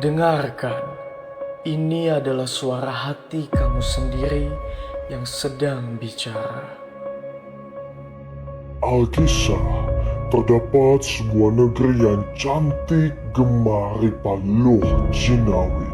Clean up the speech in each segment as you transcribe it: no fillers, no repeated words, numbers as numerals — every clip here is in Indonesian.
Dengarkan, ini adalah suara hati kamu sendiri yang sedang bicara. Alkisah, terdapat sebuah negeri yang cantik gemari paluh jinawi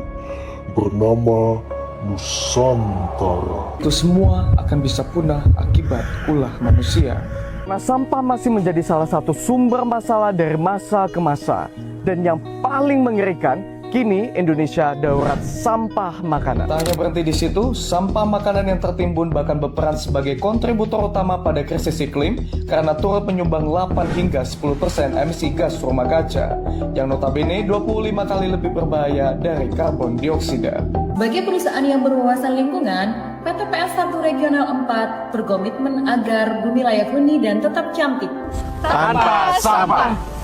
bernama Nusantara. Itu semua akan bisa punah akibat ulah manusia. Nah, sampah masih menjadi salah satu sumber masalah dari masa ke masa. Dan yang paling mengerikan, kini Indonesia darurat sampah makanan. Tak hanya berhenti di situ, sampah makanan yang tertimbun bahkan berperan sebagai kontributor utama pada krisis iklim karena turut menyumbang 8 hingga 10% emisi gas rumah kaca, yang notabene 25 kali lebih berbahaya dari karbon dioksida. Bagi perusahaan yang berwawasan lingkungan, PT PS1 Regional 4 berkomitmen agar bumi layak huni dan tetap cantik. Tanpa sampah.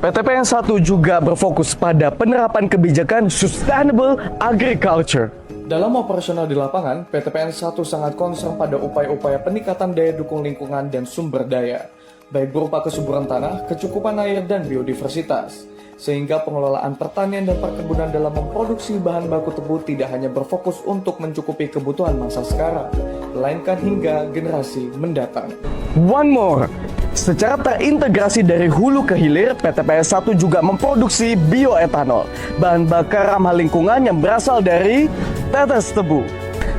PTPN 1 juga berfokus pada penerapan kebijakan Sustainable Agriculture. Dalam operasional di lapangan, PTPN 1 sangat concern pada upaya-upaya peningkatan daya dukung lingkungan dan sumber daya, baik berupa kesuburan tanah, kecukupan air, dan biodiversitas. Sehingga pengelolaan pertanian dan perkebunan dalam memproduksi bahan baku tebu tidak hanya berfokus untuk mencukupi kebutuhan masa sekarang, melainkan hingga generasi mendatang. One more. Secara terintegrasi dari hulu ke hilir, PTPS 1 juga memproduksi bioetanol, bahan bakar ramah lingkungan yang berasal dari tetes tebu.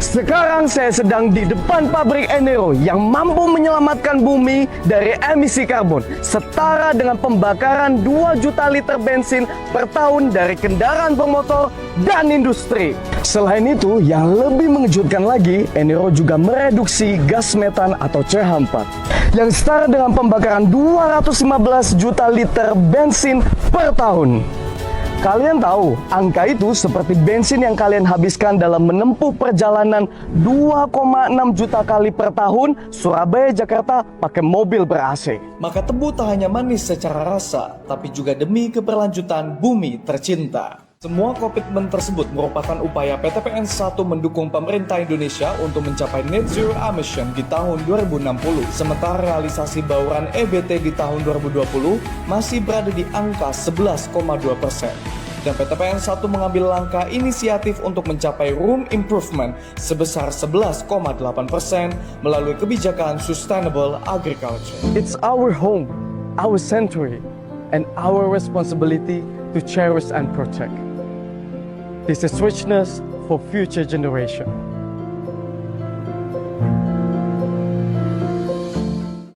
Sekarang saya sedang di depan pabrik Enero yang mampu menyelamatkan bumi dari emisi karbon, setara dengan pembakaran 2 juta liter bensin per tahun dari kendaraan bermotor dan industri. Selain itu, yang lebih mengejutkan lagi, Enero juga mereduksi gas metan atau CH4 yang setara dengan pembakaran 215 juta liter bensin per tahun. Kalian tahu, angka itu seperti bensin yang kalian habiskan dalam menempuh perjalanan 2,6 juta kali per tahun Surabaya-Jakarta pakai mobil ber-AC. Maka tebu tak hanya manis secara rasa, tapi juga demi keberlanjutan bumi tercinta. Semua komitmen tersebut merupakan upaya PTPN 1 mendukung pemerintah Indonesia untuk mencapai net zero emission di tahun 2060. Sementara realisasi bauran EBT di tahun 2020 masih berada di angka 11,2%. Dan PTPN 1 mengambil langkah inisiatif untuk mencapai room improvement sebesar 11,8% melalui kebijakan Sustainable Agriculture. It's our home, our century, and our responsibility to cherish and protect. This is richness for future generations.